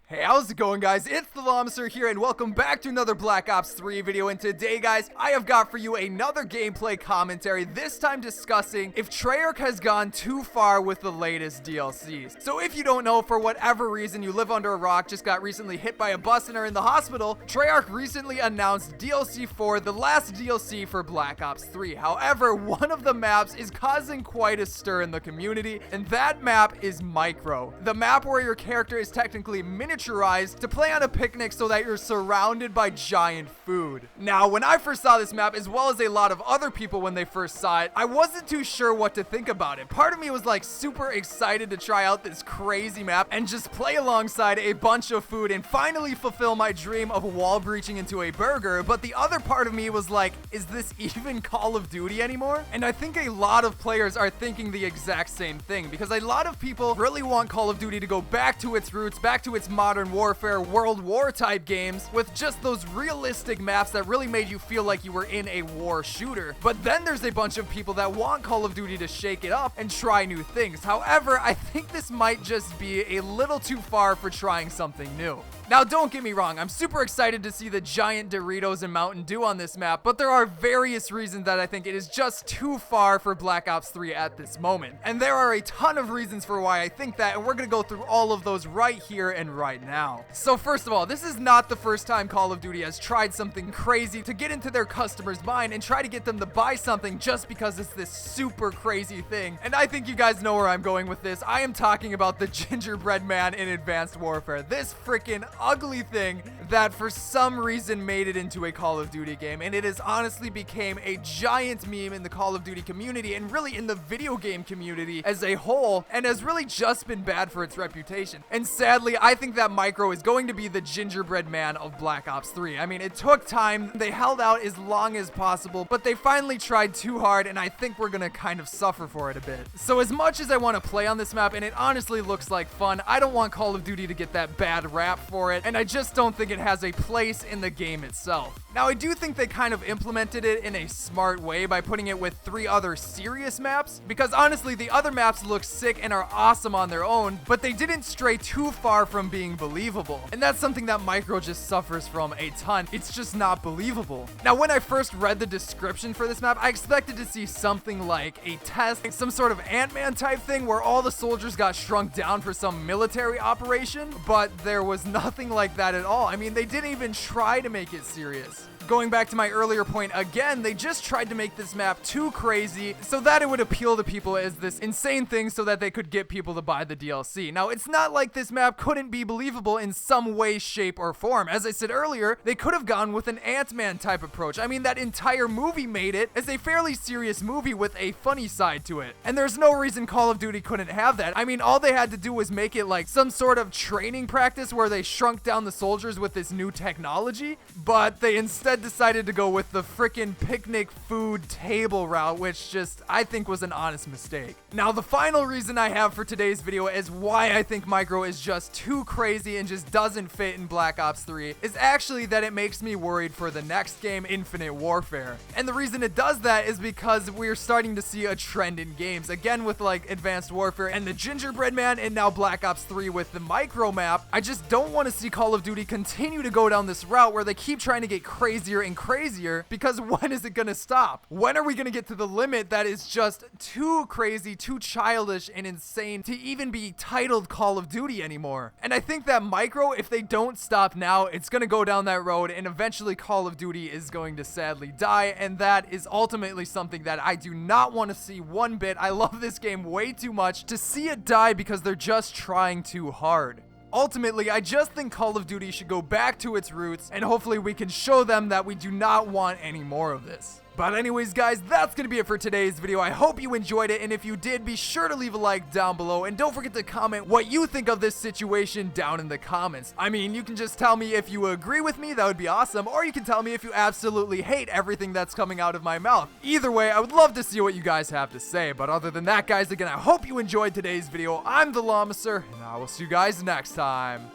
Hey, how's it going, guys? It's TheLlamaSir here, and welcome back to another Black Ops 3 video. And today, guys, I have got for you another gameplay commentary, this time discussing if Treyarch has gone too far with the latest DLCs. So if you don't know, for whatever reason, you live under a rock, just got recently hit by a bus and are in the hospital, Treyarch recently announced DLC 4, the last DLC for Black Ops 3. However, one of the maps is causing quite a stir in the community, and that map is Micro. The map where your character is technically miniaturized to play on a picnic so that you're surrounded by giant food. Now, when I first saw this map, as well as a lot of other people when they first saw it, I wasn't too sure what to think about it. Part of me was like super excited to try out this crazy map and just play alongside a bunch of food and finally fulfill my dream of wall breaching into a burger. But the other part of me was like, is this even Call of Duty anymore? And I think a lot of players are thinking the exact same thing, because a lot of people really want Call of Duty to go back to its roots, back to its modern warfare, World War type games with just those realistic maps that really made you feel like you were in a war shooter. But then there's a bunch of people that want Call of Duty to shake it up and try new things. However, I think this might just be a little too far for trying something new. Now, don't get me wrong, I'm super excited to see the giant Doritos and Mountain Dew on this map, but there are various reasons that I think it is just too far for Black Ops 3 at this moment. And there are a ton of reasons for why I think that, and we're gonna go through all of those right here and right now. So first of all, this is not the first time Call of Duty has tried something crazy to get into their customers' mind and try to get them to buy something just because it's this super crazy thing. And I think you guys know where I'm going with this. I am talking about the gingerbread man in Advanced Warfare. This freaking ugly thing that for some reason made it into a Call of Duty game, and it has honestly became a giant meme in the Call of Duty community and really in the video game community as a whole, and has really just been bad for its reputation. And sadly, I think that Micro is going to be the gingerbread man of Black Ops 3. I mean, it took time, they held out as long as possible, but they finally tried too hard, and I think we're gonna kind of suffer for it a bit. So as much as I want to play on this map, and it honestly looks like fun, I don't want Call of Duty to get that bad rap for it, and I just don't think it has a place in the game itself. Now, I do think they kind of implemented it in a smart way by putting it with 3 other serious maps, because honestly, the other maps look sick and are awesome on their own, but they didn't stray too far from being believable. And that's something that Micro just suffers from a ton. It's just not believable. Now, when I first read the description for this map, I expected to see something like a test, some sort of Ant-Man type thing where all the soldiers got shrunk down for some military operation, but there was nothing like that at all. I mean, they didn't even try to make it serious. Going back to my earlier point again, they just tried to make this map too crazy so that it would appeal to people as this insane thing so that they could get people to buy the DLC. Now, it's not like this map couldn't be believable in some way, shape, or form. As I said earlier, they could have gone with an Ant-Man type approach. I mean, that entire movie made it as a fairly serious movie with a funny side to it. And there's no reason Call of Duty couldn't have that. I mean, all they had to do was make it like some sort of training practice where they shrunk down the soldiers with this new technology, but they instead decided to go with the frickin' picnic food table route, which just I think was an honest mistake. Now, the final reason I have for today's video is why I think Micro is just too crazy and just doesn't fit in Black Ops 3 is actually that it makes me worried for the next game, Infinite Warfare. And the reason it does that is because we're starting to see a trend in games, again with like Advanced Warfare and the gingerbread man, and now Black Ops 3 with the Micro map. I just don't want to see Call of Duty continue to go down this route where they keep trying to get crazier and crazier, because when is it gonna stop? When are we gonna get to the limit that is just too crazy, too childish and insane to even be titled Call of Duty anymore? And I think that Micro, if they don't stop now, it's gonna go down that road, and eventually Call of Duty is going to sadly die, and that is ultimately something that I do not want to see one bit. I love this game way too much to see it die because they're just trying too hard. Ultimately, I just think Call of Duty should go back to its roots, and hopefully we can show them that we do not want any more of this. But anyways, guys, that's gonna be it for today's video. I hope you enjoyed it, and if you did, be sure to leave a like down below, and don't forget to comment what you think of this situation down in the comments. I mean, you can just tell me if you agree with me, that would be awesome, or you can tell me if you absolutely hate everything that's coming out of my mouth. Either way, I would love to see what you guys have to say. But other than that, guys, again, I hope you enjoyed today's video. I'm TheLlamaSir, and I will see you guys next time.